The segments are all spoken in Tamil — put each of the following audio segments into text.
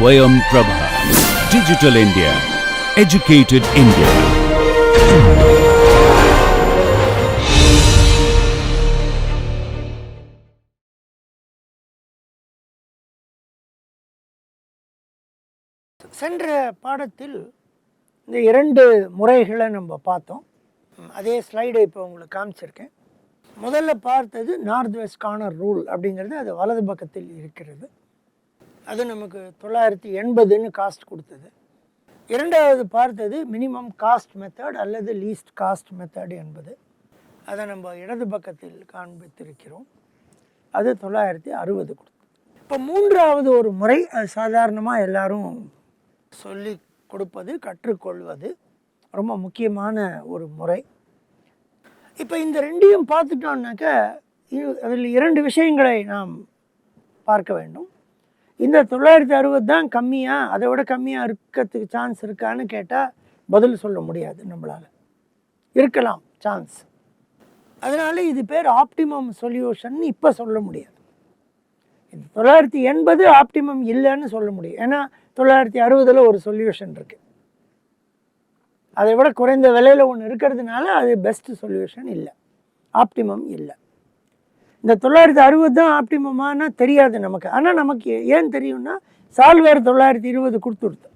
Swayam Prabha. Digital India. Educated India. சென்ற பாடத்தில் இந்த 2 முறைகளை நம்ம பார்த்தோம். அதே ஸ்லைடை இப்போ உங்களுக்கு காமிச்சிருக்கேன். முதல்ல பார்த்தது நார்த் வெஸ்ட் கார்னர் ரூல் அப்படிங்கிறது, அது வலது பக்கத்தில் இருக்கிறது. அது நமக்கு 980ன்னு காஸ்ட் கொடுத்தது. இரண்டாவது பார்த்தது மினிமம் காஸ்ட் மெத்தட் அல்லது லீஸ்ட் காஸ்ட் மெத்தட் என்பது, அதை நம்ம இடது பக்கத்தில் காண்பித்திருக்கிறோம். அது 960 கொடுத்தது. இப்போ மூன்றாவது ஒரு முறை, அது சாதாரணமாக எல்லாரும் சொல்லி கொடுப்பது, கற்றுக்கொள்வது ரொம்ப முக்கியமான ஒரு முறை. இப்போ இந்த ரெண்டையும் பார்த்துட்டோம்னாக்க அதில் 2 விஷயங்களை நாம் பார்க்க வேண்டும். இந்த 960 தான் கம்மியாக, அதை விட கம்மியாக இருக்கிறதுக்கு சான்ஸ் இருக்கான்னு கேட்டால் பதில் சொல்ல முடியாது. நம்மளால் இருக்கலாம் சான்ஸ். அதனால் இது பேர் ஆப்டிமம் சொல்யூஷன் இப்போ சொல்ல முடியாது. இந்த 980 ஆப்டிமம் இல்லைன்னு சொல்ல முடியும். ஏன்னா 960ல் ஒரு சொல்யூஷன் இருக்குது. அதை விட குறைந்த விலையில் ஒன்று இருக்கிறதுனால அது பெஸ்ட் சொல்யூஷன் இல்லை, ஆப்டிமம் இல்லை. இந்த 960 தான் ஆப்டிமமான தெரியாது நமக்கு. ஆனால் நமக்கு ஏன் தெரியும்னா, சால்வேர் 920 கொடுத்துருது,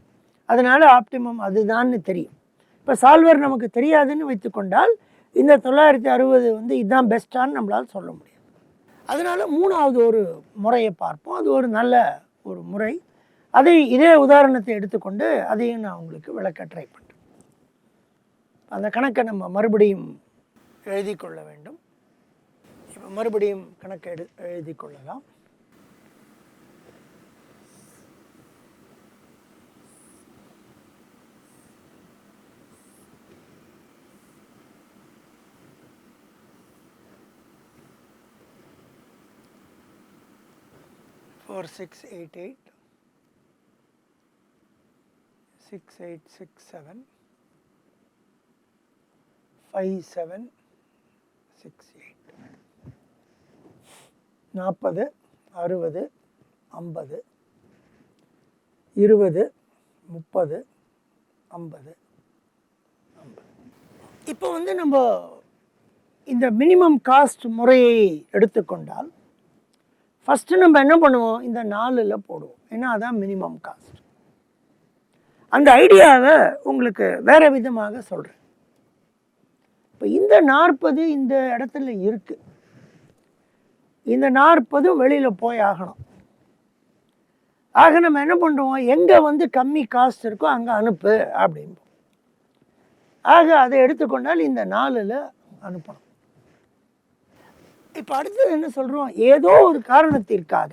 அதனால் ஆப்டிமம் அதுதான்னு தெரியும். இப்போ சால்வேர் நமக்கு தெரியாதுன்னு வைத்துக்கொண்டால் இந்த 960 வந்து இதுதான் பெஸ்ட்டான்னு நம்மளால் சொல்ல முடியாது. அதனால் மூணாவது ஒரு முறையை பார்ப்போம். அது ஒரு நல்ல ஒரு முறை. இதே உதாரணத்தை எடுத்துக்கொண்டு அதையும் நான் உங்களுக்கு விளக்க ட்ரை பண்ணுறேன். அந்த கணக்கை நம்ம மறுபடியும் எழுதி கொள்ள வேண்டும். இப்போ மறுபடியும் கணக்கை எழுதி கொள்ளலாம். For 688 6867 5768 40 60 50 20 30 50 50. இப்போ வந்து நம்ம இந்த மினிமம் காஸ்ட் முறையை எடுத்துக்கொண்டால் ஃபஸ்ட்டு நம்ம என்ன பண்ணுவோம், இந்த 4ல் போடுவோம். ஏன்னா அதான் மினிமம் காஸ்ட். அந்த ஐடியாவை உங்களுக்கு வேறு விதமாக சொல்கிறேன். இப்போ இந்த 40 இந்த இடத்துல இருக்குது, இந்த 40 வெளியில் போய் ஆகணும். ஆக நம்ம என்ன பண்ணுவோம், எங்கே வந்து கம்மி காஸ்ட் இருக்கோ அங்கே அனுப்பு அப்படின்போம். ஆக அதை எடுத்துக்கொண்டால் இந்த 4ல் அனுப்பணும். இப்போ அடுத்தது என்ன சொல்கிறோம், ஏதோ ஒரு காரணத்திற்காக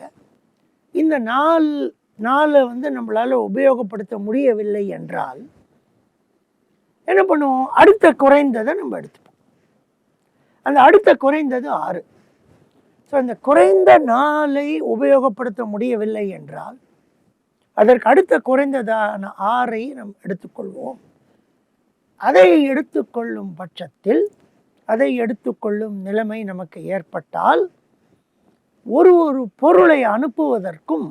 இந்த 4 வந்து நம்மளால் உபயோகப்படுத்த முடியவில்லை என்றால் என்ன பண்ணுவோம், அடுத்த குறைந்ததை நம்ம எடுத்துப்போம். அந்த அடுத்த குறைந்தது 6. ஸோ இந்த குறைந்த 4ஐ உபயோகப்படுத்த முடியவில்லை என்றால் அதற்கு அடுத்த குறைந்ததான 6ஐ நாம் எடுத்துக்கொள்வோம். அதை எடுத்துக்கொள்ளும் பட்சத்தில், அதை எடுத்துக்கொள்ளும் நிலைமை நமக்கு ஏற்பட்டால் ஒரு பொருளை அனுப்புவதற்கும்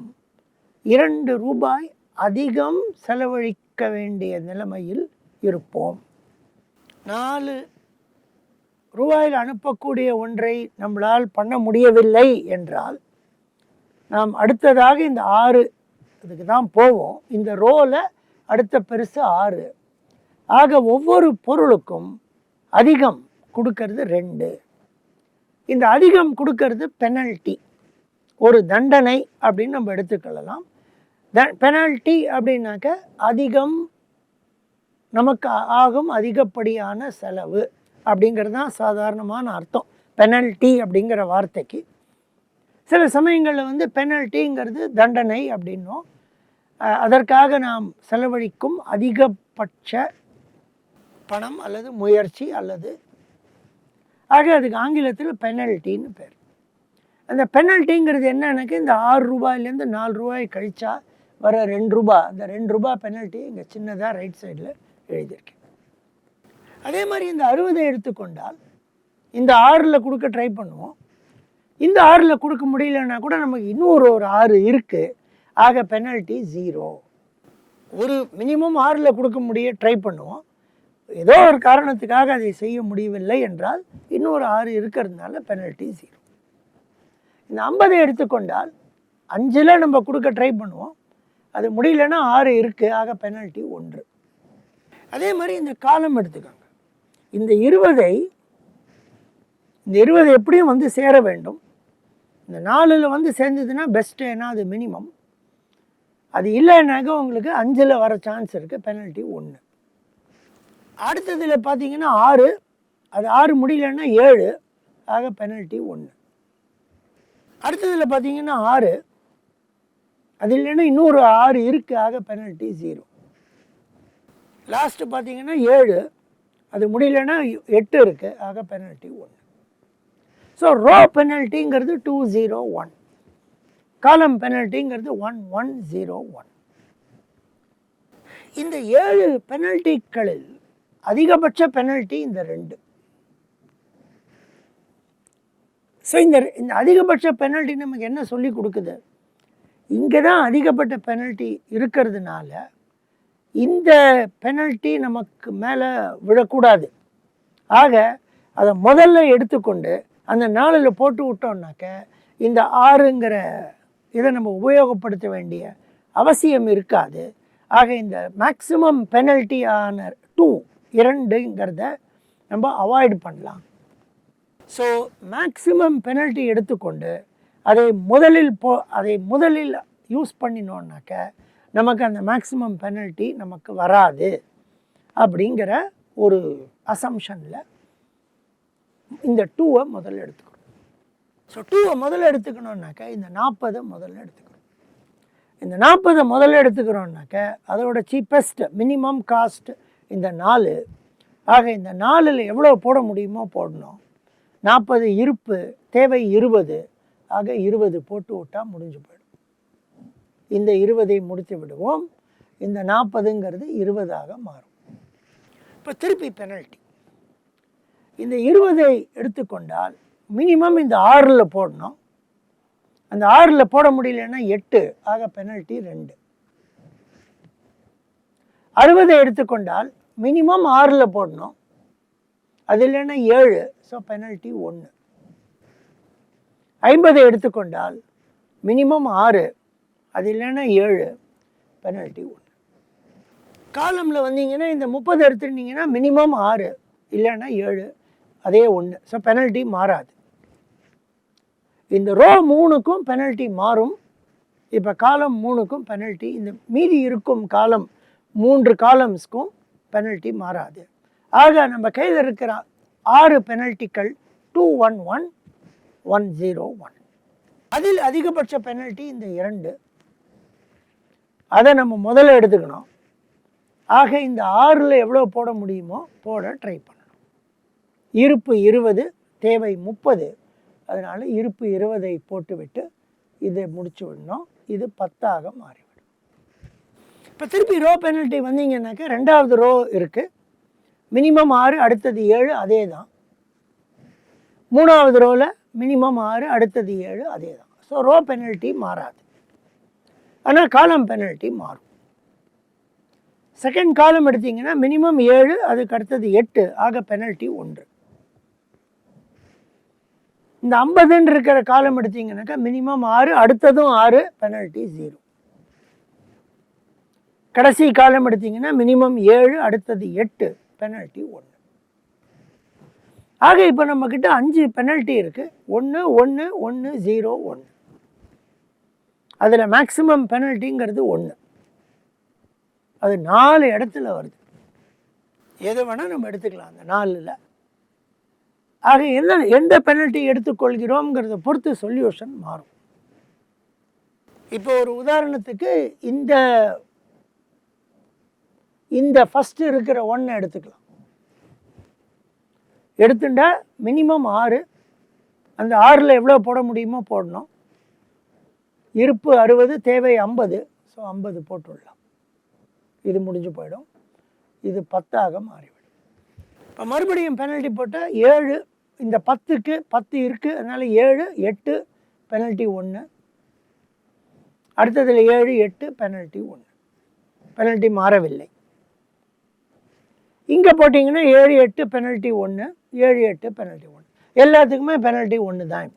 2 ரூபாய் அதிகம் செலவழிக்க வேண்டிய நிலைமையில் இருப்போம். 4 ரூபாயில் அனுப்பக்கூடிய ஒன்றை நம்மளால் பண்ண முடியவில்லை என்றால் நாம் அடுத்ததாக இந்த 6 இதுக்கு தான் போவோம். இந்த ரோவில் அடுத்த பெருசு 6. ஆக ஒவ்வொரு பொருளுக்கும் அதிகம் கொடுக்கறது 2. இந்த அதிகம் கொடுக்கறது பெனல்ட்டி, ஒரு தண்டனை அப்படின்னு நம்ம எடுத்துக்கொள்ளலாம். பெனல்ட்டி அப்படின்னாக்க அதிகம் நமக்கு ஆகும் அதிகப்படியான செலவு அப்படிங்கிறது தான் சாதாரணமான அர்த்தம் பெனல்ட்டி அப்படிங்கிற வார்த்தைக்கு. சில சமயங்களில் வந்து பெனல்ட்டிங்கிறது தண்டனை அப்படின்னும், அதற்காக நாம் செலவழிக்கும் அதிகபட்ச பணம் அல்லது முயற்சி அல்லது, ஆக அதுக்கு ஆங்கிலத்தில் பெனல்ட்டின்னு பேர். அந்த பெனல்ட்டிங்கிறது என்னன்னாக்க, இந்த 6 ரூபாயிலேருந்து 4 ரூபாய் கழிச்சா வர 2 ரூபா, அந்த 2 ரூபா பெனல்ட்டி இங்கே சின்னதாக ரைட் சைடில் எழுதியிருக்கேன். அதே மாதிரி இந்த 60 எடுத்துக்கொண்டால் இந்த 6ல் கொடுக்க ட்ரை பண்ணுவோம். இந்த 6ல் கொடுக்க முடியலன்னா கூட நமக்கு இன்னொரு 6 இருக்குது, ஆக பெனல்ட்டி 0. ஒரு மினிமம் 6ல் கொடுக்க முடிய ட்ரை பண்ணுவோம். ஏதோ ஒரு காரணத்துக்காக அதை செய்ய முடியவில்லை என்றால் இன்னொரு 6 இருக்கிறதுனால பெனல்ட்டி 0. இந்த 50 எடுத்துக்கொண்டால் 5ல் நம்ம கொடுக்க ட்ரை பண்ணுவோம். அது முடியலன்னா 6 இருக்குது, ஆக பெனல்ட்டி 1. அதே மாதிரி இந்த காலம் எடுத்துக்கோங்க. இந்த 20 எப்படியும் வந்து சேர வேண்டும். இந்த 4ல் வந்து சேர்ந்ததுன்னா பெஸ்ட்டு, ஏன்னா அது மினிமம். அது இல்லைன்னாக்க உங்களுக்கு 5ல் வர சான்ஸ் இருக்குது, பெனல்ட்டி 1. அடுத்ததில் பார்த்தீங்கன்னா 6, அது 6 முடியலன்னா 7, ஆக பெனல்ட்டி 1. அடுத்ததில் பார்த்தீங்கன்னா 6, அது இல்லைன்னா இன்னொரு 6 இருக்குது, ஆக பெனல்ட்டி 0. லாஸ்ட்டு பார்த்தீங்கன்னா 7, அது முடியலன்னா 8 இருக்குது, ஆக பெனல்ட்டி 1. ஸோ ரோ பெனல்ட்டிங்கிறது 201, காலம் பெனல்ட்டிங்கிறது 1101. இந்த 7 பெனல்ட்டிகளில் அதிகபட்ச பெனல்ட்டி இந்த 2. ஸோ இந்த அதிகபட்ச பெனல்ட்டி நமக்கு என்ன சொல்லி கொடுக்குது? இங்கே தான் அதிகப்பட்ட பெனல்ட்டி இருக்கிறதுனால இந்த பெனல்ட்டி நமக்கு மேலே விழக்கூடாது. ஆக அதை முதல்ல எடுத்துக்கொண்டு அந்த 4ல் போட்டு விட்டோம்னாக்க இந்த 6ங்கிற இதை நம்ம உபயோகப்படுத்த வேண்டிய அவசியம் இருக்காது. ஆக இந்த மேக்சிமம் பெனல்ட்டி ஆன 2ங்கிறத நம்ம அவாய்ட் பண்ணலாம். ஸோ மேக்சிமம் பெனல்ட்டி எடுத்துக்கொண்டு அதை முதலில் யூஸ் பண்ணினோன்னாக்க நமக்கு அந்த மேக்சிமம் பெனல்ட்டி நமக்கு வராது அப்படிங்கிற ஒரு அசம்ஷனில் இந்த 2வை முதல்ல எடுத்துக்கணும். ஸோ 2வை முதல்ல எடுத்துக்கணுன்னாக்க இந்த 40 முதல்ல எடுத்துக்கணும். இந்த 40 முதல்ல எடுத்துக்கிறோன்னாக்க அதோட சீப்பஸ்ட் மினிமம் காஸ்ட் இந்த 4. ஆக இந்த 4ல் எவ்வளோ போட முடியுமோ போடணும். 40 இருப்பு, தேவை 20, ஆக 20 போட்டு விட்டால் முடிஞ்சு போயிடும். இந்த 20ஐ முடித்து விடுவோம். இந்த 40ங்கிறது 20ஆக மாறும். இப்போ திருப்பி பெனல்ட்டி இந்த 20ஐ எடுத்துக்கொண்டால் மினிமம் இந்த 6ல் போடணும். அந்த 6ல் போட முடியலன்னா 8, ஆக பெனல்ட்டி 2. 60 எடுத்துக்கொண்டால் மினிமம் 6ல் போடணும், அது இல்லைன்னா 7, ஸோ பெனல்ட்டி 1. 50 எடுத்துக்கொண்டால் மினிமம் 6, அது இல்லைன்னா 7, பெனல்ட்டி 1. காலமில் வந்தீங்கன்னா இந்த 30 எடுத்துட்டீங்கன்னா மினிமம் 6, இல்லைன்னா 7, அதே 1, ஸோ பெனல்ட்டி மாறாது. இந்த ரோ 3க்கும் பெனல்ட்டி மாறும். இப்போ காலம் 3க்கும் பெனல்ட்டி, இந்த மீதி இருக்கும் காலம் 3 காலம்ஸ்க்கும் பெனல்ட்டி மாறாது. ஆக நம்ம கையில் இருக்கிற 6 பெனல்ட்டிகள் 211, 101. அதில் அதிகபட்ச பெனல்ட்டி இந்த 2. அதை நம்ம முதல்ல எடுத்துக்கணும். ஆக இந்த 6ல் எவ்வளோ போட முடியுமோ போட ட்ரை பண்ணணும். இருப்பு 20, தேவை 30, அதனால் இருப்பு 20ஐ போட்டுவிட்டு இதை முடிச்சு விடணும். இது 10ஆக மாறிவிடும். இப்போ திருப்பி ரோ பெனல்ட்டி வந்தீங்கன்னாக்க 2வது ரோ இருக்குது, மினிமம் 6, அடுத்தது 7, அதே தான். 3வது ரோவில் மினிமம் 6, அடுத்தது 7, அதே தான். ஸோ ரோ பெனல்ட்டி மாறாது, ஆனால் காலம் பெனல்ட்டி மாறும். செகண்ட் காலம் எடுத்தீங்கன்னா மினிமம் 7, அதுக்கு அடுத்தது 8, ஆக பெனல்ட்டி 1. இந்த 50ன்னு இருக்கிற காலம் எடுத்தீங்கன்னாக்கா மினிமம் 6, அடுத்ததும் 6, பெனல்ட்டி 0. கடைசி காலம் எடுத்தீங்கன்னா மினிமம் 7, அடுத்தது 8, பெனல்ட்டி 1. ஆக இப்போ நம்மக்கிட்ட 5 பெனல்ட்டி இருக்குது. 1, 1, 1, 0, 1. அதில் மேக்சிமம் பெனல்ட்டிங்கிறது 1. அது 4 இடத்துல வருது. எது வேணால் நம்ம எடுத்துக்கலாம் அந்த 4ல். ஆக எந்த பெனல்ட்டி எடுத்துக்கொள்கிறோங்கிறத பொறுத்து சொல்யூஷன் மாறும். இப்போ ஒரு உதாரணத்துக்கு இந்த ஃபஸ்ட்டு இருக்கிற 1 எடுத்துக்கலாம். எடுத்துட்டா மினிமம் 6, அந்த 6ல் எவ்வளோ போட முடியுமோ போடணும். இருப்பு 60, தேவை 50, ஸோ 50 போட்டுடலாம். இது முடிஞ்சு போயிடும். இது 10ஆக மாறிவிடும். இப்போ மறுபடியும் பெனல்ட்டி போட்டால் 7, இந்த 10க்கு 10 இருக்குது, அதனால் 7, 8, பெனல்ட்டி 1. அடுத்ததில் 7 8 பெனல்ட்டி 1, பெனல்ட்டி மாறவில்லை. இங்கே போட்டிங்கன்னா 7 8 பெனல்ட்டி 1, 7 8 பெனல்ட்டி 1, எல்லாத்துக்குமே பெனல்ட்டி 1 தான்.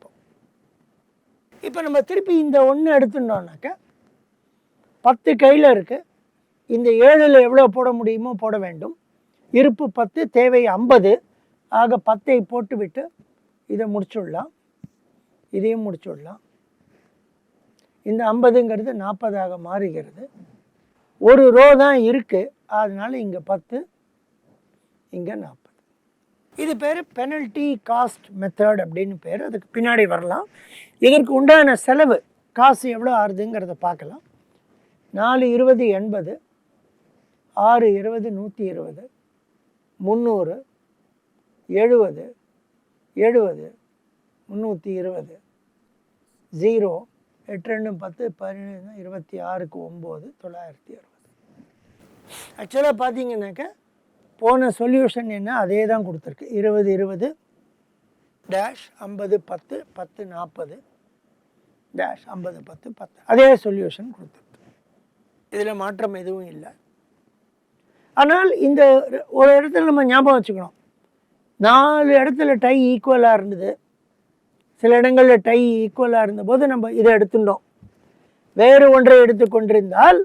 இப்போ நம்ம திருப்பி இந்த 1 எடுத்துட்டோம்னாக்க 10 கையில் இருக்குது. இந்த 7ல் எவ்வளோ போட முடியுமோ போட வேண்டும். இருப்பு 10, தேவை 50. ஆக 10ஐ போட்டுவிட்டு இதை முடிச்சுடலாம், இதையும் முடிச்சுடலாம். இந்த 50ங்கிறது 40ஆக மாறுகிறது. ஒரு ரோ தான் இருக்குது, அதனால் இங்கே 10, இங்கே 40. இது பேர் பெனல்ட்டி காஸ்ட் மெத்தட் அப்படின்னு பேர். அதுக்கு பின்னாடி வரலாம். இதற்கு உண்டான செலவு காசு எவ்வளோ ஆகுதுங்கிறத பார்க்கலாம். 4 20 80, 6 20 120, 300 70 70 320, 0 8 2 10 17 26க்கு 9 960. ஆக்சுவலாக பார்த்தீங்கன்னாக்க போன சொல்யூஷன் என்ன, அதே தான் கொடுத்துருக்கு. 20 20 டேஷ் 50 10 10 40 டேஷ் 50 10 10, அதே சொல்யூஷன் கொடுத்துருக்கு. இதில் மாற்றம் எதுவும் இல்லை. ஆனால் இந்த ஒரு இடத்துல நம்ம ஞாபகம் வச்சுக்கணும், 4 இடத்துல டை ஈக்குவலாக இருந்தது. சில இடங்களில் டை ஈக்குவலாக இருந்தபோது நம்ம இதை எடுத்துட்டோம். வேறு ஒன்றை எடுத்துக்கொண்டிருந்தால்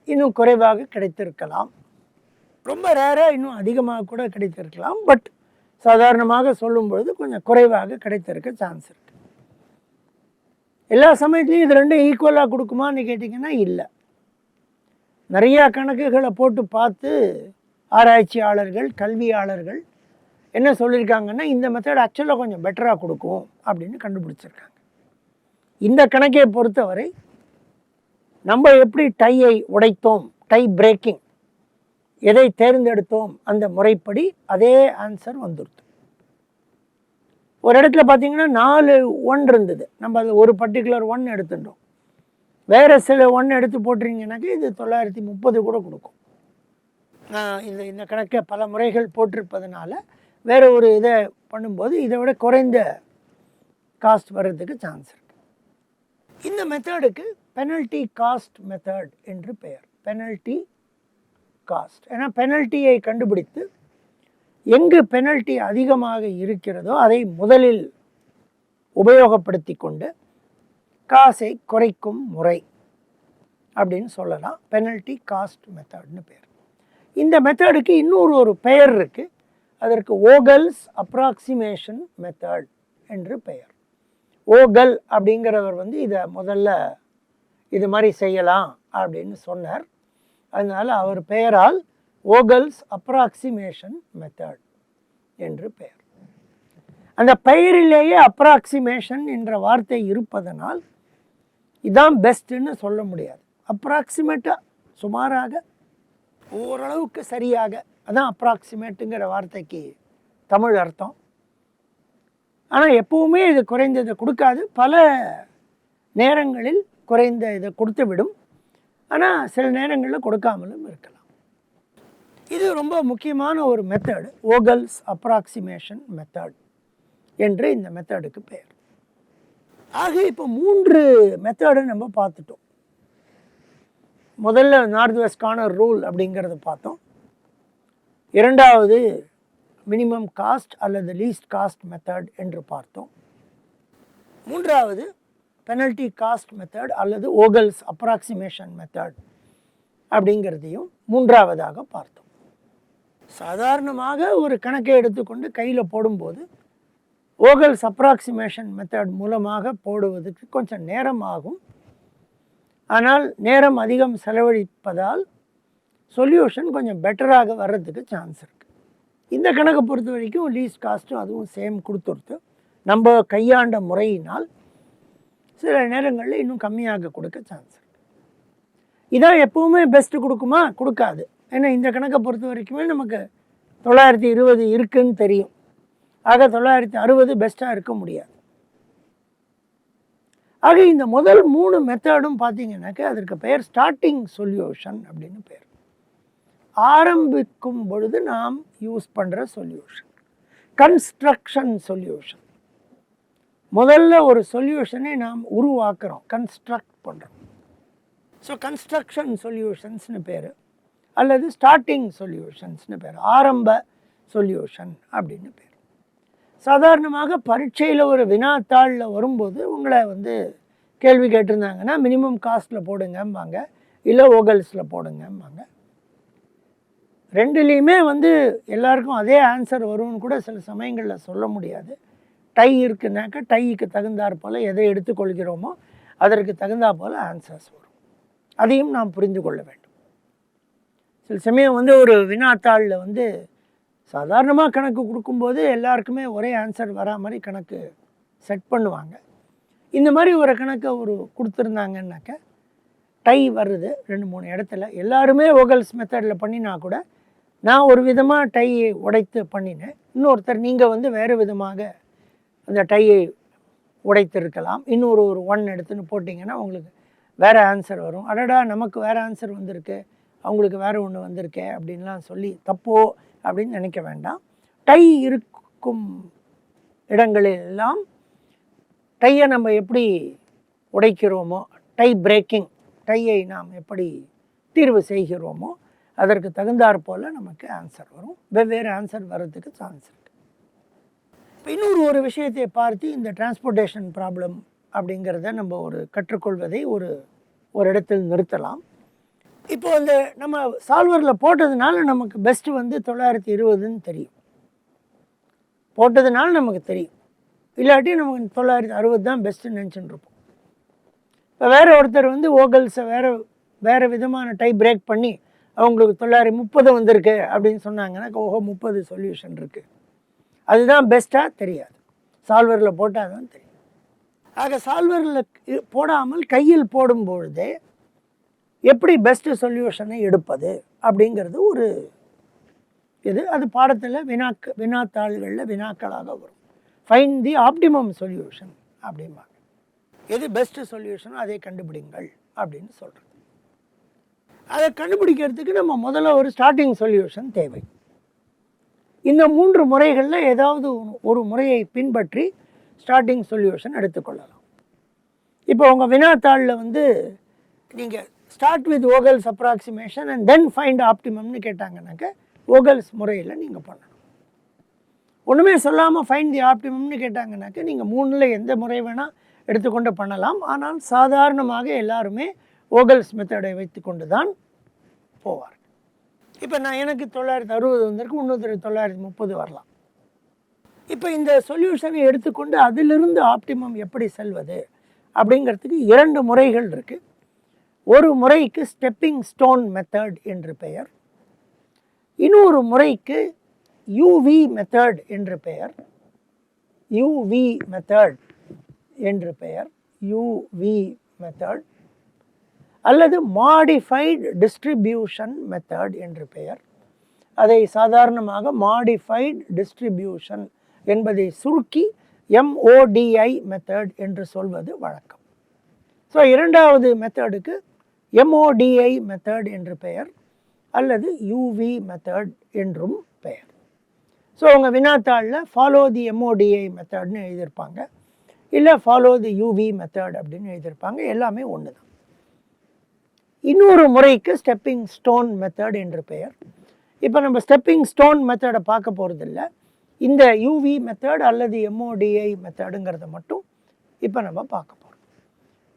இன்னும் குறைவாக கிடைத்திருக்கலாம். ரொம்ப ரேராக இன்னும் அதிகமாக கூட கிடைத்திருக்கலாம். பட் சாதாரணமாக சொல்லும் பொழுது கொஞ்சம் குறைவாக கிடைத்திருக்க சான்ஸ் இருக்குது. எல்லா சமயத்துலையும் இது ரெண்டும் ஈக்குவலாக கொடுக்குமான்னு கேட்டிங்கன்னா இல்லை. நிறையா கணக்குகளை போட்டு பார்த்து ஆராய்ச்சியாளர்கள் கல்வியாளர்கள் என்ன சொல்லியிருக்காங்கன்னா, இந்த மெத்தட் ஆக்சுவலாக கொஞ்சம் பெட்டராக கொடுக்கும் அப்படின்னு கண்டுபிடிச்சிருக்காங்க. இந்த கணக்கை பொறுத்தவரை நம்ம எப்படி டையை உடைத்தோம், டை பிரேக்கிங் எதை தேர்ந்தெடுத்தோம், அந்த முறைப்படி அதே ஆன்சர் வந்துடுது. ஒரு இடத்துல பார்த்தீங்கன்னா 4 1 இருந்தது, நம்ம அது ஒரு பர்டிகுலர் 1 எடுத்துட்டோம். வேறு சில 1 எடுத்து போட்டிருங்கன்னாக்கா இது 930 கூட கொடுக்கும். இந்த கணக்கை பல முறைகள் போட்டிருப்பதனால வேறு ஒரு இதை பண்ணும்போது இதை விட குறைந்த காஸ்ட் வர்றதுக்கு சான்ஸ் இருக்குது. இந்த மெத்தடுக்கு பெனல்ட்டி காஸ்ட் மெத்தட் என்று பெயர். பெனல்ட்டி காஸ்ட், ஏன்னா பெனல்ட்டியை கண்டுபிடித்து எங்கு பெனல்ட்டி அதிகமாக இருக்கிறதோ அதை முதலில் உபயோகப்படுத்தி கொண்டு காசை குறைக்கும் முறை அப்படின்னு சொல்லலாம். பெனல்ட்டி காஸ்ட் மெத்தட்னு பேர். இந்த மெத்தடுக்கு இன்னொரு பெயர் இருக்குது. அதற்கு ஓகல்ஸ் அப்ராக்சிமேஷன் மெத்தட் என்று பெயர். ஓகல் அப்படிங்கிறவர் இதை முதல்ல இது மாதிரி செய்யலாம் அப்படின்னு சொன்னார். அதனால் அவர் பெயரால் ஓகல்ஸ் அப்ராக்சிமேஷன் மெத்தட் என்று பெயர். அந்த பெயரிலேயே அப்ராக்சிமேஷன் என்ற வார்த்தை இருப்பதனால் இதான் பெஸ்ட்டுன்னு சொல்ல முடியாது. அப்ராக்சிமேட்டாக, சுமாராக, ஓரளவுக்கு சரியாக, அதான் அப்ராக்சிமேட்டுங்கிற வார்த்தைக்கு தமிழ் அர்த்தம். ஆனால் எப்பவுமே இது குறைந்ததை கொடுக்காது. பல நேரங்களில் குறைந்த இதை கொடுத்து விடும். ஆனால் சில நேரங்களில் கொடுக்காமலும் இருக்கலாம். இது ரொம்ப முக்கியமான ஒரு மெத்தடு, ஓகல்ஸ் அப்ராக்சிமேஷன் மெத்தட் என்று இந்த மெத்தடுக்கு பெயர். ஆக இப்போ 3 மெத்தடை நம்ம பார்த்துட்டோம். முதல்ல நார்த் வெஸ்ட் கார்னர் ரூல் அப்படிங்கிறத பார்த்தோம். இரண்டாவது மினிமம் காஸ்ட் அல்லது லீஸ்ட் காஸ்ட் மெத்தட் என்று பார்த்தோம். மூன்றாவது பெனல்ட்டி காஸ்ட் மெத்தட் அல்லது ஓகல்ஸ் அப்ராக்சிமேஷன் மெத்தட் அப்படிங்கிறதையும் மூன்றாவதாக பார்த்தோம். சாதாரணமாக ஒரு கணக்கை எடுத்துக்கொண்டு கையில் போடும்போது ஓகல்ஸ் அப்ராக்சிமேஷன் மெத்தட் மூலமாக போடுவதற்கு கொஞ்சம் நேரம் ஆகும். ஆனால் நேரம் அதிகம் செலவழிப்பதால் சொல்யூஷன் கொஞ்சம் பெட்டராக வர்றதுக்கு சான்ஸ் இருக்குது. இந்த கணக்கை பொறுத்த வரைக்கும் லீஸ்ட் காஸ்ட்டும் அதுவும் சேம் கொடுத்துருத்து. நம்ம கையாண்ட முறையினால் சில நேரங்களில் இன்னும் கம்மியாக கொடுக்க சான்ஸ் இருக்குது. இதான் எப்போவுமே பெஸ்ட்டு கொடுக்குமா? கொடுக்காது. ஏன்னா இந்த கணக்கை பொறுத்த வரைக்குமே நமக்கு 920 இருக்குதுன்னு தெரியும். ஆக 960 பெஸ்ட்டாக இருக்க முடியாது. ஆக இந்த முதல் 3 மெத்தடும் பார்த்தீங்கன்னாக்க அதற்கு பெயர் ஸ்டார்டிங் சொல்யூஷன் அப்படின்னு பெயர். ஆரம்பிக்கும் பொழுது நாம் யூஸ் பண்ணுற சொல்யூஷன். கன்ஸ்ட்ரக்ஷன் சொல்யூஷன், முதல்ல ஒரு சொல்யூஷனை நாம் உருவாக்குறோம், கன்ஸ்ட்ரக்ட் பண்ணுறோம். ஸோ கன்ஸ்ட்ரக்ஷன் சொல்யூஷன்ஸ்னு பேர், அல்லது ஸ்டார்டிங் சொல்யூஷன்ஸ்னு பேர், ஆரம்ப சொல்யூஷன் அப்படின்னு பேர். சாதாரணமாக பரீட்சையில் ஒரு வினாத்தாளில் வரும்போது உங்களை வந்து கேள்வி கேட்டிருந்தாங்கன்னா மினிமம் காஸ்ட்டில் போடுங்கம்பாங்க, இல்லை ஓகல்ஸில் போடுங்கம்பாங்க. ரெண்டுலேயுமே வந்து எல்லாருக்கும் அதே ஆன்சர் வரும்னு கூட சில சமயங்களில் சொல்ல முடியாது. டை இருக்குனாக்கா டைக்கு தகுந்தாற் போல் எதை எடுத்துக்கொள்கிறோமோ அதற்கு தகுந்தா போல் ஆன்சர்ஸ் வரும். அதையும் நாம் புரிந்து கொள்ள வேண்டும். சில சமயம் வந்து ஒரு வினாத்தாளில் வந்து சாதாரணமாக கணக்கு கொடுக்கும்போது எல்லாருக்குமே ஒரே ஆன்சர் வரா மாதிரி கணக்கு செட் பண்ணுவாங்க. இந்த மாதிரி ஒரு கணக்கை ஒரு கொடுத்துருந்தாங்கன்னாக்க டை வருது 2-3 இடத்துல, எல்லாருமே ஓகல்ஸ் மெத்தடில் பண்ணினா கூட நான் ஒரு விதமாக டையை உடைத்து பண்ணினேன், இன்னொருத்தர் நீங்கள் வந்து வேறு விதமாக அந்த டையை உடைத்திருக்கலாம், இன்னொரு 1 எடுத்துன்னு போட்டிங்கன்னா உங்களுக்கு வேறு ஆன்சர் வரும். அடடா நமக்கு வேறு ஆன்சர் வந்திருக்கு, அவங்களுக்கு வேறு ஒன்று வந்திருக்கே அப்படின்லாம் சொல்லி தப்போ அப்படின்னு நினைக்க வேண்டாம். டை இருக்கும் இடங்களெல்லாம் டையை நம்ம எப்படி உடைக்கிறோமோ, டை பிரேக்கிங், டையை நாம் எப்படி தீர்வு செய்கிறோமோ அதற்கு தகுந்தாற் போல் நமக்கு ஆன்சர் வரும். வெவ்வேறு ஆன்சர் வர்றதுக்கு சான்ஸ் இருக்குது. இப்போ இன்னொரு விஷயத்தை பார்த்து இந்த டிரான்ஸ்போர்ட்டேஷன் ப்ராப்ளம் அப்படிங்கிறத நம்ம கற்றுக்கொள்வதை ஒரு இடத்தில் நிறுத்தலாம். இப்போ அந்த நம்ம சால்வரில் போட்டதுனால நமக்கு பெஸ்ட்டு வந்து 920ன்னு தெரியும், போட்டதுனால நமக்கு தெரியும். இல்லாட்டி நமக்கு 960 தான் பெஸ்ட்டுன்னு நினச்சிட்டு இருப்போம். இப்போ வேறு ஒருத்தர் வந்து ஓகல்ஸை வேறு விதமான டை பிரேக் பண்ணி அவங்களுக்கு 930 வந்திருக்கு அப்படின்னு சொன்னாங்கன்னா ஓஹோ 30 சொல்யூஷன் இருக்குது, அதுதான் பெஸ்ட்டாக தெரியாது, சால்வரில் போட்டால் தான் தெரியும். ஆக சால்வரில் போடாமல் கையில் போடும்பொழுதே எப்படி பெஸ்ட்டு சொல்யூஷனை எடுப்பது அப்படிங்கிறது அது பாடத்தில் வினாத்தாள்களில் வினாக்களாக வரும். ஃபைண்ட் தி ஆப்டிமம் சொல்யூஷன் அப்படிம்பாங்க. எது பெஸ்ட்டு சொல்யூஷனோ அதை கண்டுபிடிங்கள் அப்படின்னு சொல்கிறது. அதை கண்டுபிடிக்கிறதுக்கு நம்ம முதல்ல ஒரு ஸ்டார்டிங் சொல்யூஷன் தேவை. இந்த 3 முறைகளில் ஏதாவது ஒரு முறையை பின்பற்றி ஸ்டார்டிங் சொல்யூஷன் எடுத்துக்கொள்ளலாம். இப்போ உங்கள் வினாத்தாளில் வந்து நீங்கள் start with Vogel's approximation and then find ஆப்டிமம்னு கேட்டாங்கன்னாக்க ஓகல்ஸ் முறையில் நீங்கள் பண்ணணும். ஒன்றுமே சொல்லாமல் ஃபைண்ட் தி ஆப்டிமம்னு கேட்டாங்கன்னாக்க நீங்கள் 3ல் எந்த முறை வேணால் எடுத்துக்கொண்டு பண்ணலாம். ஆனால் சாதாரணமாக எல்லாருமே ஓகல்ஸ் மெத்தடை வைத்து கொண்டு தான் போவார். இப்போ எனக்கு 960 வந்திருக்கு, இன்னொரு 930 வரலாம். இப்போ இந்த சொல்யூஷனை எடுத்துக்கொண்டு அதிலிருந்து ஆப்டிமம் எப்படி செல்வது அப்படிங்கிறதுக்கு 2 முறைகள் இருக்குது. ஒரு முறைக்கு ஸ்டெப்பிங் ஸ்டோன் மெத்தட் என்று பெயர், இன்னொரு முறைக்கு யூவி மெத்தட் என்று பெயர். யூவி மெத்தட் என்று பெயர், யூவி மெத்தட் அல்லது மாடிஃபைடு டிஸ்ட்ரிபியூஷன் மெத்தட் என்று பெயர். அதை சாதாரணமாக மாடிஃபைடு டிஸ்ட்ரிபியூஷன் என்பதை சுருக்கி MODI மெத்தட் என்று சொல்வது வழக்கம். ஸோ 2வது மெத்தடுக்கு MODI மெத்தட் என்று பெயர் அல்லது UV மெத்தட் என்றும் பெயர். ஸோ உங்கள் வினாத்தாளில் ஃபாலோ தி MODI மெத்தட்னு எழுதியிருப்பாங்க, இல்லை ஃபாலோ தி UV மெத்தட் அப்படின்னு எழுதியிருப்பாங்க, எல்லாமே ஒன்று தான். இன்னொரு முறைக்கு ஸ்டெப்பிங் ஸ்டோன் மெத்தட் என்று பெயர். இப்போ நம்ம ஸ்டெப்பிங் ஸ்டோன் மெத்தடை பார்க்க போகிறதில்ல, இந்த UV மெத்தட் அல்லது MODI மெத்தடுங்கிறத மட்டும் இப்போ நம்ம பார்க்க போகிறோம்.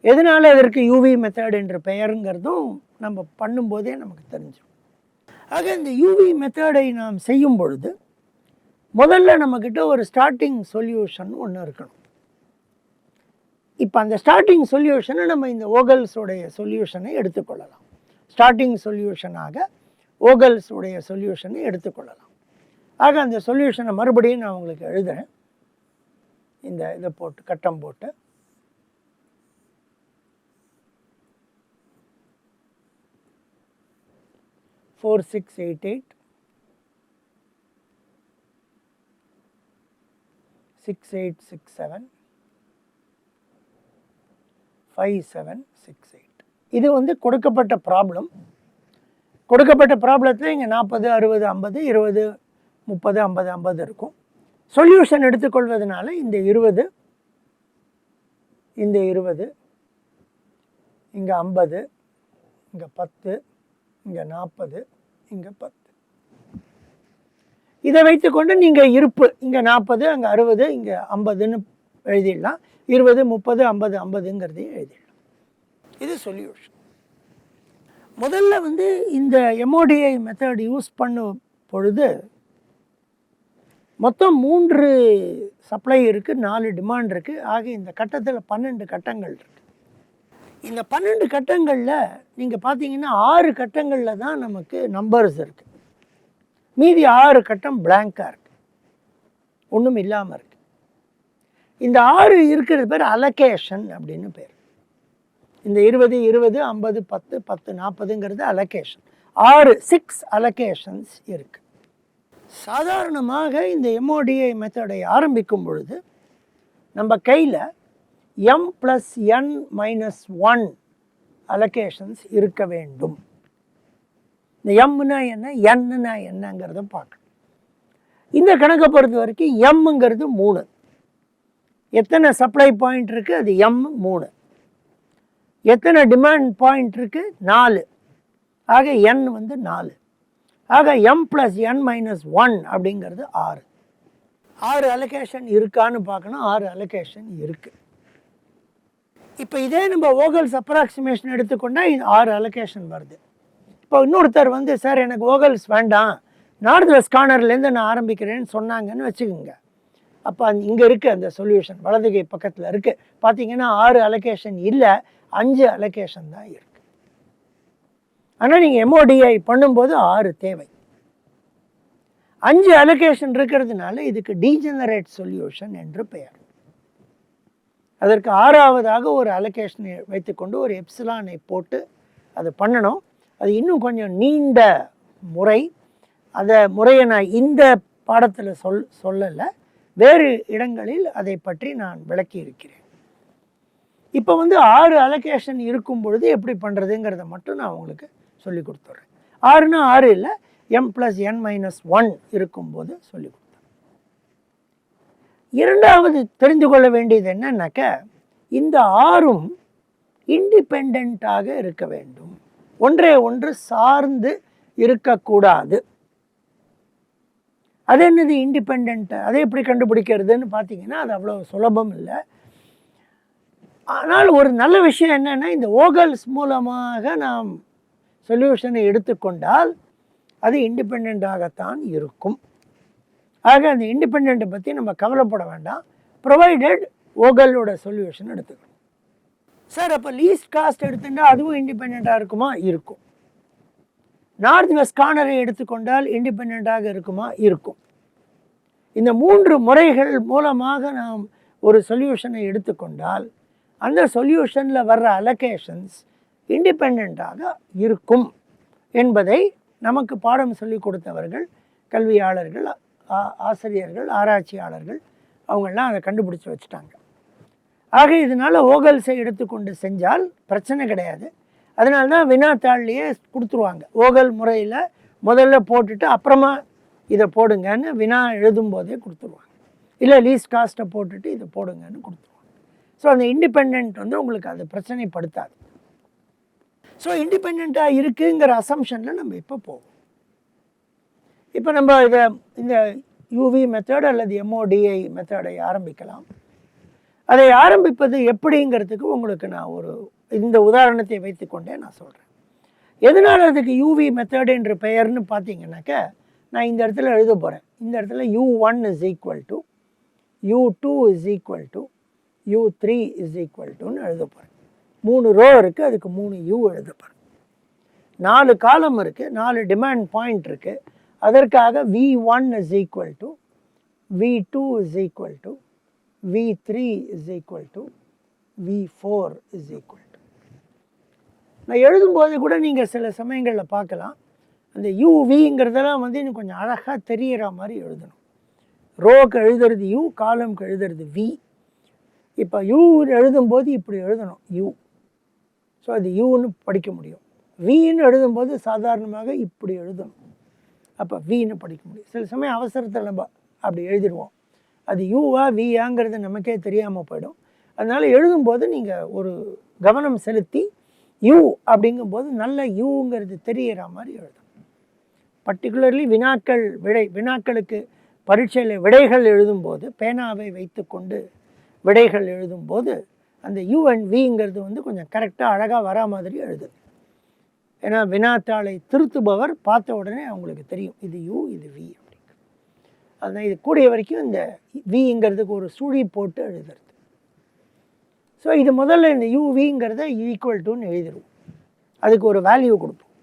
எதனால் அதற்கு UV மெத்தட் என்று பெயருங்கிறதும் நம்ம பண்ணும்போதே நமக்கு தெரிஞ்சிடும். ஆக இந்த UV மெத்தடை நாம் செய்யும் பொழுது முதல்ல நம்மக்கிட்ட ஒரு ஸ்டார்டிங் சொல்யூஷன் ஒன்று இருக்கணும். இப்போ அந்த ஸ்டார்டிங் சொல்யூஷனை நம்ம இந்த ஓகல்ஸுடைய சொல்யூஷனை எடுத்துக்கொள்ளலாம். ஸ்டார்டிங் சொல்யூஷனாக ஓகல்ஸுடைய சொல்யூஷனை எடுத்துக்கொள்ளலாம். ஆக அந்த சொல்யூஷனை மறுபடியும் நான் உங்களுக்கு எழுதுகிறேன். இந்த இதை போட்டு கட்டம் போட்டு four six eight eight 6867 5768. இது கொடுக்கப்பட்ட ப்ராப்ளம். கொடுக்கப்பட்ட ப்ராப்ளத்தில் இங்கே 40 60 50 20 30 50 50 இருக்கும். சொல்யூஷன் எடுத்துக்கொள்வதனால இந்த 20 இந்த 20 இங்கே 50, இங்கே 10, இங்கே 40, இங்கே 10. இதை வைத்துக்கொண்டு நீங்கள் இருப்பு இங்கே 40, அங்கே 60, இங்கே 50ன்னு எழுதிடலாம். 20, 30, 50, 50ங்கிறதையும் எழுதிடலாம். இது சொல்யூஷன். முதல்ல இந்த MODI மெத்தட் யூஸ் பண்ணும் பொழுது மொத்தம் 3 சப்ளை இருக்குது, 4 டிமாண்ட் இருக்குது. ஆக இந்த கட்டத்தில் 12 கட்டங்கள் இருக்குது. இந்த 12 கட்டங்களில் நீங்கள் பார்த்தீங்கன்னா 6 கட்டங்களில் தான் நமக்கு நம்பர்ஸ் இருக்குது. மீதி 6 கட்டம் பிளாங்காக இருக்குது, ஒன்றும் இல்லாமல் இருக்குது. இந்த 6 இருக்கிறது பேர் அலோகேஷன் அப்படின்னு பேர். இந்த 20, 20, 50, 10, 10, 40ங்கிறது அலோகேஷன். 6 அலோகேஷன்ஸ் இருக்குது. சாதாரணமாக இந்த MODI மெத்தடை ஆரம்பிக்கும் பொழுது நம்ம கையில் M+N-1 அலோகேஷன்ஸ் இருக்க வேண்டும். இந்த எம்னா என்ன, என்னன்னா என்னங்கிறத பார்க்கணும். இந்த கணக்கை பொறுத்த வரைக்கும் எம்ங்கிறது 3. எத்தனை சப்ளை பாயிண்ட் இருக்குது, அது M3. எத்தனை டிமாண்ட் பாயிண்ட் இருக்குது, 4. ஆக N 4. ஆக M+N-1 அப்படிங்கிறது 6. 6 அலோகேஷன் இருக்கான்னு பார்க்கணும். 6 அலோகேஷன் இருக்குது. இப்போ இதே நம்ம ஓகல்ஸ் அப்ராக்சிமேஷன் எடுத்துக்கொண்டால் 6 அலோகேஷன் வருது. இப்போ இன்னொருத்தர் சார் எனக்கு ஓகல்ஸ் வேண்டாம், நார்த் வெஸ்ட் கார்னர்லேருந்து நான் ஆரம்பிக்கிறேன்னு சொன்னாங்கன்னு வச்சுக்கோங்க. அப்போ இங்கே இருக்குது அந்த சொல்யூஷன், வலதுகை பக்கத்தில் இருக்குது. பார்த்தீங்கன்னா 6 அலோகேஷன் இல்லை, 5 அலோகேஷன் தான் இருக்குது. ஆனால் நீங்கள் MODI பண்ணும்போது 6 தேவை. 5 அலோகேஷன் இருக்கிறதுனால இதுக்கு டீஜெனரேட் சொல்யூஷன் என்று பெயர். அதற்கு 6ஆவதாக ஒரு அலோகேஷனை வைத்துக்கொண்டு ஒரு எப்சிலானை போட்டு அதை பண்ணணும். அது இன்னும் கொஞ்சம் நீண்ட முறை. அந்த முறையை நான் இந்த பாடத்தில் சொல்லலை, வேறு இடங்களில் அதை பற்றி நான் விளக்கி இருக்கிறேன். இப்போ 6 அலோகேஷன் இருக்கும் பொழுது எப்படி பண்ணுறதுங்கிறத மட்டும் நான் உங்களுக்கு சொல்லி கொடுத்துட்றேன். 6னா 6 இல்லை, M+N-1 இருக்கும்போது சொல்லி கொடுத்தேன். இரண்டாவது தெரிந்து கொள்ள வேண்டியது என்னன்னாக்க, இந்த 6ம் இண்டிபெண்டாக இருக்க வேண்டும், ஒன்றே ஒன்று சார்ந்து இருக்கக்கூடாது. அது என்னது இண்டிபெண்ட், அதை எப்படி கண்டுபிடிக்கிறதுன்னு பார்த்தீங்கன்னா அது அவ்வளோ சுலபம் இல்லை. ஆனால் ஒரு நல்ல விஷயம் என்னென்னா, இந்த ஓகல்ஸ் மூலமாக நாம் சொல்யூஷனை எடுத்துக்கொண்டால் அது இண்டிபெண்டாகத்தான் இருக்கும். ஆக அந்த இண்டிபெண்ட்டை பற்றி நம்ம கவலைப்பட வேண்டாம், ப்ரொவைடட் ஓகலோட சொல்யூஷன் எடுத்துக்கணும். சார் அப்போ லீஸ்ட் காஸ்ட் எடுத்துட்டால் அதுவும் இண்டிபெண்ட்டாக இருக்குமா? இருக்கும். நார்த் வெஸ்ட் கார்னரை எடுத்துக்கொண்டால் இண்டிபெண்ட்டாக இருக்குமா? இருக்கும். இந்த 3 முறைகள் மூலமாக நாம் ஒரு சொல்யூஷனை எடுத்துக்கொண்டால் அந்த சொல்யூஷனில் வர்ற அலோகேஷன்ஸ் இண்டிபெண்ட்டாக இருக்கும் என்பதை நமக்கு பாடம் சொல்லி கொடுத்தவர்கள், கல்வியாளர்கள், ஆசிரியர்கள், ஆராய்ச்சியாளர்கள், அவங்கெல்லாம் அதை கண்டுபிடிச்சி வச்சுட்டாங்க. ஆக இதனால் ஓகல்ஸை எடுத்துக்கொண்டு செஞ்சால் பிரச்சனை கிடையாது. அதனால தான் வினாத்தாள்லேயே கொடுத்துருவாங்க. ஓகல் முறையில் முதல்ல போட்டுட்டு அப்புறமா இதை போடுங்கன்னு வினா எழுதும்போதே கொடுத்துருவாங்க. இல்லை லீஸ்ட் காஸ்ட்டை போட்டுட்டு இதை போடுங்கன்னு கொடுத்துருவாங்க. ஸோ அந்த இண்டிபெண்ட் உங்களுக்கு அது பிரச்சனைப்படுத்தாது. ஸோ இண்டிபெண்ட்டாக இருக்குங்கிற அசம்ஷனில் நம்ம இப்போ போவோம். இப்போ நம்ம இந்த UV மெத்தட் அல்லது MODI மெத்தடை ஆரம்பிக்கலாம். அதை ஆரம்பிப்பது எப்படிங்கிறதுக்கு உங்களுக்கு நான் இந்த உதாரணத்தை வைத்துக்கொண்டே நான் சொல்கிறேன். எதனால் அதுக்கு UV மெத்தட் என்று பெயர்னு பார்த்தீங்கன்னாக்க, நான் இந்த இடத்துல எழுத போகிறேன். இந்த இடத்துல U1 = U2 = U3 ன்னு எழுத போகிறேன். 3 ரோ இருக்குது, அதுக்கு 3 U எழுத போகிறேன். 4 காலம் இருக்குது, 4 டிமாண்ட் பாயிண்ட் இருக்குது. அதற்காக V1 = V2 = V3 = V4 = நான் எழுதும்போது கூட நீங்கள் சில சமயங்களில் பார்க்கலாம், அந்த UVங்கிறதெல்லாம் இன்னும் கொஞ்சம் அழகாக தெரிகிற மாதிரி எழுதணும். ரோக்கு எழுதுறது U, காலம்க்கு எழுதுறது V. இப்போ U எழுதும்போது இப்படி எழுதணும் U. ஸோ அது Uன்னு படிக்க முடியும். Vன்னு எழுதும்போது சாதாரணமாக இப்படி எழுதணும். அப்போ Vன்னு படிக்க முடியும். சில சமயம் அவசரத்தில் நம்ம அப்படி எழுதிடுவோம். அது யூவா வியாங்கிறது நமக்கே தெரியாமல் போயிடும். அதனால் எழுதும்போது நீங்கள் ஒரு கவனம் செலுத்தி யூ அப்படிங்கும்போது நல்ல யூங்கிறது தெரிகிற மாதிரி எழுதணும். பர்டிகுலர்லி வினாக்களுக்கு பரீட்சையில் விடைகள் எழுதும்போது பேனாவை வைத்து கொண்டு விடைகள் எழுதும்போது அந்த யூ அண்ட் விங்கிறது வந்து கொஞ்சம் கரெக்டாக அழகாக வரா மாதிரி எழுதுது. ஏன்னா வினாத்தாளை திருத்துபவர் பார்த்த உடனே அவங்களுக்கு தெரியும் இது யூ இது வி அப்படிங்கிறது. அதுதான் இது கூடிய வரைக்கும் இந்த விங்கிறதுக்கு ஒரு சுழி போட்டு எழுதுறது. ஸோ இது முதல்ல இந்த யூவிங்கிறத ஈக்குவல் டுன்னு எழுதிடுவோம், அதுக்கு ஒரு வேல்யூ கொடுப்போம்.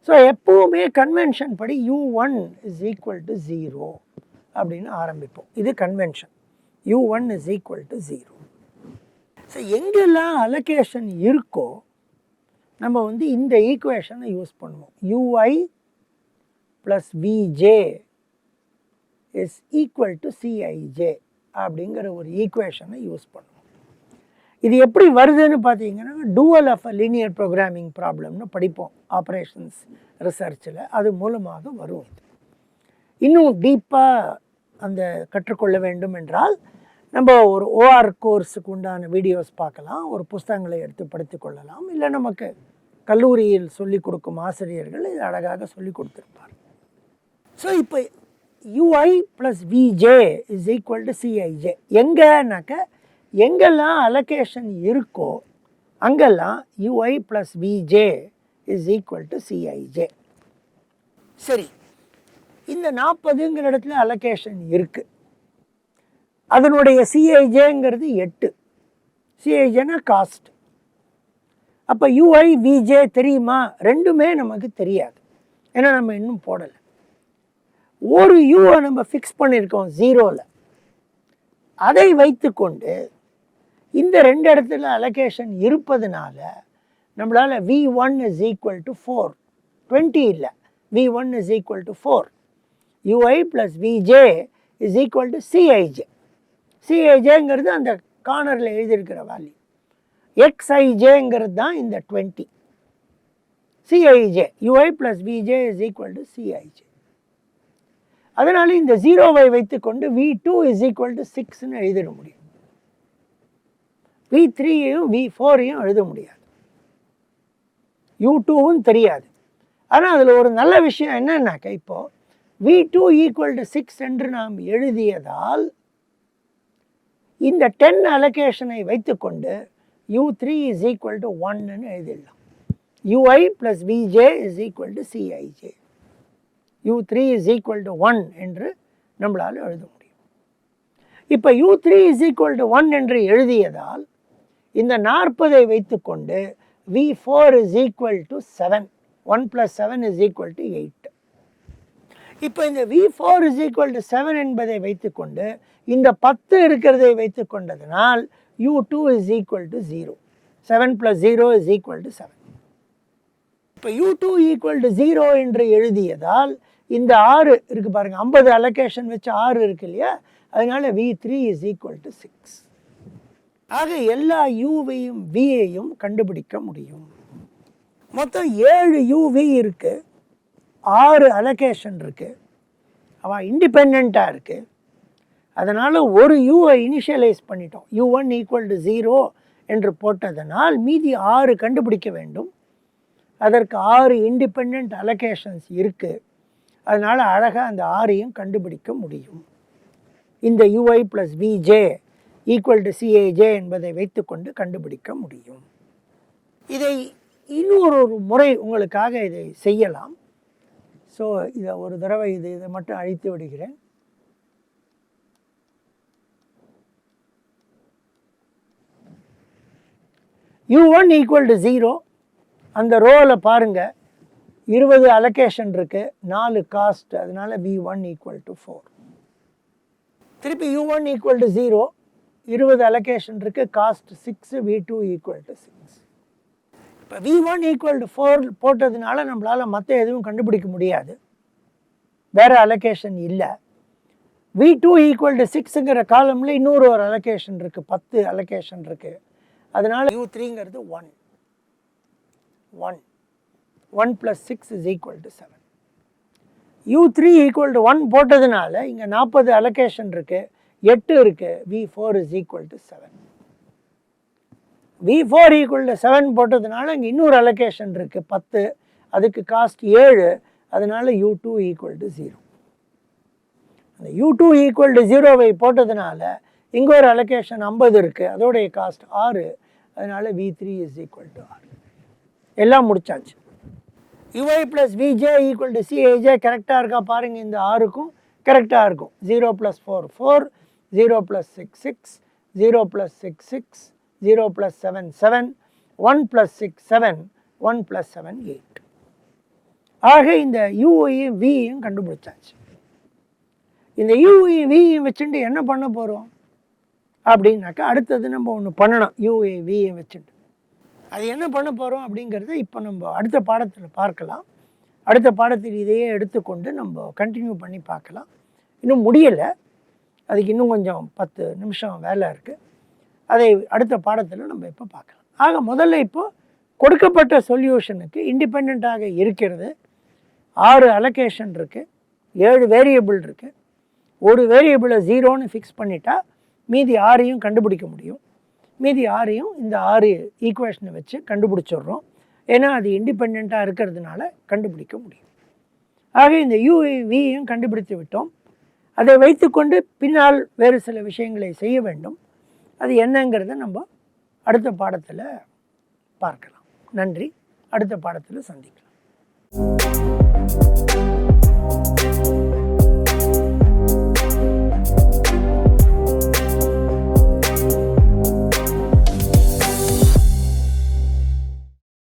ஸோ எப்போவுமே கன்வென்ஷன் படி u1 இஸ் ஈக்குவல் டு 0 அப்படின்னு ஆரம்பிப்போம். இது convention. u1 is equal to 0. So எங்கெல்லாம் அலோகேஷன் இருக்கோ நம்ம வந்து இந்த ஈக்குவேஷனை யூஸ் பண்ணுவோம். ui plus VJ is equal to CIJ அப்படிங்கிற ஒரு ஈக்குவேஷனை யூஸ் பண்ணுவோம். இது எப்படி வருதுன்னு பார்த்தீங்கன்னா dual of a linear programming ப்ராப்ளம்னு படிப்போம் ஆப்ரேஷன்ஸ் ரிசர்ச்சில். அது மூலமாக வரும். இது இன்னும் டீப்பாக அந்த கற்றுக்கொள்ள வேண்டும் என்றால் நம்ம ஒரு ஓஆர் கோர்ஸுக்கு உண்டான வீடியோஸ் பார்க்கலாம், ஒரு புஸ்தகங்களை எடுத்து படித்து கொள்ளலாம், இல்லை நமக்கு கல்லூரியில் சொல்லிக் கொடுக்கும் ஆசிரியர்கள் இது அழகாக சொல்லி கொடுத்துருப்பார். ஸோ இப்போ ui plus VJ is equal to CIJ எங்கன்னாக்க எங்கெல்லாம் அலோகேஷன் இருக்கோ அங்கெல்லாம் ui plus VJ is equal to CIJ. சரி, இந்த 40ங்கிற இடத்துல அலோகேஷன் இருக்குது, அதனுடைய சிஐஜேங்கிறது 8. சிஐஜேனா காஸ்ட். அப்போ ui விஜே தெரியுமா? ரெண்டுமே நமக்கு தெரியாது, ஏன்னா நம்ம இன்னும் போடலை. ஒரு யூவை நம்ம ஃபிக்ஸ் பண்ணியிருக்கோம் 0ல். அதை வைத்து கொண்டு இந்த ரெண்டு இடத்துல அலோகேஷன் இருப்பதுனால நம்மளால் v1 இஸ் ஈக்குவல் டு 4, 20 இல்லை, v1 is equal to 4, ui plus VJ is equal to CIJ. சிஐஜேங்கிறது அந்த கார்னரில் எழுதியிருக்கிற வேல்யூ, xijங்கிறது தான் இந்த 20. CIJ ui plus VJ is equal to CIJ. அதனால இந்த 0வை வைத்துக்கொண்டு v2 இஸ் ஈக்குவல் டு 6ன்னு எழுதிட முடியும். v3யையும் v4யும் எழுத முடியாது, u2வும் தெரியாது. ஆனால் அதில் ஒரு நல்ல விஷயம் என்னன்னாக்க இப்போது v2 ஈக்குவல் டு 6 என்று நாம் எழுதியதால் இந்த 10 அலோகேஷனை வைத்துக்கொண்டு u3 இஸ் ஈக்குவல் டு 1ன்னு எழுதிடலாம். ui plus VJ is equal to cij, u3 is equal to 1 என்று நம்மளால் எழுத முடியும். இப்போ u3 இஸ் ஈக்குவல் டு 1 என்று எழுதியதால் இந்த 40ஐ வைத்துக்கொண்டு v4 is equal to 7, 1 plus 7 is equal to 8. இப்போ இந்த v4 இஸ் ஈக்குவல் டு 7 என்பதை வைத்துக்கொண்டு இந்த 10 இருக்கிறதை வைத்துக்கொண்டதனால் u2 is equal to 0, 7 plus 0 is equal to 7. இப்போ u2 ஈக்குவல் டு 0 என்று எழுதியதால் இந்த 6 இருக்குது பாருங்கள், 50 அலோகேஷன் வச்சு 6 இருக்கு இல்லையா, அதனால v3 இஸ் ஈக்குவல் டு 6. ஆக எல்லா யூவையும் வியையும் கண்டுபிடிக்க முடியும். மொத்தம் 7 யூவி இருக்குது, 6 அலோகேஷன் இருக்குது, அவள் இண்டிபெண்ட்டாக இருக்குது. அதனால் ஒரு யூவை இனிஷியலைஸ் பண்ணிட்டோம், u1 ஈக்குவல் டு 0 என்று போட்டதனால் மீதி 6 கண்டுபிடிக்க வேண்டும். அதற்கு 6 இண்டிபெண்ட் அலோகேஷன்ஸ் இருக்குது, அதனால் அழகாக அந்த 6ஐயும் கண்டுபிடிக்க முடியும். இந்த ui plus vj equal to cij என்பதை வைத்துக்கொண்டு கண்டுபிடிக்க முடியும். இதை இன்னொரு முறை உங்களுக்காக இதை செய்யலாம். ஸோ இதை ஒரு தடவை இதை மட்டும் அழித்து விடுகிறேன். u1 ஈக்குவல் டு 0, அந்த ரோவில் பாருங்கள் 20 அலோகேஷன் இருக்குது, 4 காஸ்ட், அதனால் v1 ஈக்குவல் டு 4. திருப்பி u1 ஈக்குவல் டு 0, 20 அலோகேஷன் இருக்குது, காஸ்ட் 6, v2 ஈக்குவல் டு 6. இப்போ v1 ஈக்குவல் டு 4 போட்டதுனால நம்மளால் மற்ற எதுவும் கண்டுபிடிக்க முடியாது, வேறு அலோகேஷன் இல்லை. v2 ஈக்குவல் டு 6ங்கிற காலமில் இன்னொரு ஒரு அலோகேஷன் இருக்குது, 10 அலோகேஷன் இருக்குது, அதனால் u3ங்கிறது 1, 1 plus 6 is equal to 7. u3 equal to 1 போட்டதுனால இங்கே 40 அலோகேஷன் இருக்குது, 8 இருக்குது, v4 is equal to 7. V4 equal to 7 போட்டதுனால இங்கே இன்னொரு அலோகேஷன் இருக்குது 10, அதுக்கு காஸ்ட் 7, அதனால் U2 ஈக்குவல் டு 0. அந்த U2 ஈக்குவல் டு 0வை போட்டதுனால இங்கே ஒரு அலோகேஷன் 50 இருக்குது, அதோடைய காஸ்ட் 6, அதனால் V3 இஸ் ஈக்குவல் டு 6. எல்லாம் முடிச்சாச்சு. UI plus VJ equal to CIJ கரெக்டாக இருக்கா பாருங்கள், இந்த 6க்கும் கரெக்டாக இருக்கும். 0 + 4 4, 0 + 6 6, 0 + 6 6, 0 + 7 7, 1 + 6 7, 1 + 7 8. ஆக இந்த UIயும் Vயும் கண்டுபிடிச்சாச்சு. இந்த UIயும் Vயும் வச்சுட்டு என்ன பண்ண போகிறோம் அப்படின்னாக்கா, அடுத்தது நம்ம ஒன்று பண்ணணும். UIயும் Vயும் வச்சுட்டு அது என்ன பண்ண போகிறோம் அப்படிங்கிறத இப்போ நம்ம அடுத்த பாடத்தில் பார்க்கலாம். அடுத்த பாடத்தில் இதையே எடுத்துக்கொண்டு நம்ம கண்டினியூ பண்ணி பார்க்கலாம். இன்னும் முடியலை, அதுக்கு இன்னும் கொஞ்சம் 10 நிமிஷம் வேலை இருக்குது. அதை அடுத்த பாடத்தில் நம்ம இப்போ பார்க்கலாம். ஆக முதல்ல இப்போது கொடுக்கப்பட்ட சொல்யூஷனுக்கு இண்டிபெண்ட்டாக இருக்கிறது 6 அலோகேஷன் இருக்குது, 7 வேரியபிள் இருக்குது. ஒரு வேரியபிளை 0ன்னு ஃபிக்ஸ் பண்ணிட்டா மீதி 6ஐயும் கண்டுபிடிக்க முடியும். மீதி 6ஐயும் இந்த 6 ஈக்குவேஷனை வச்சு கண்டுபிடிச்சிடுறோம். ஏன்னா அது இண்டிபெண்ட்டாக இருக்கிறதுனால கண்டுபிடிக்க முடியும். ஆக இந்த UVயும் கண்டுபிடித்து விட்டோம். அதை வைத்துக்கொண்டு பின்னால் வேறு சில விஷயங்களை செய்ய வேண்டும். அது என்னங்கிறத நம்ம அடுத்த பாடத்தில் பார்க்கலாம். நன்றி. அடுத்த பாடத்தில் சந்திக்கலாம்.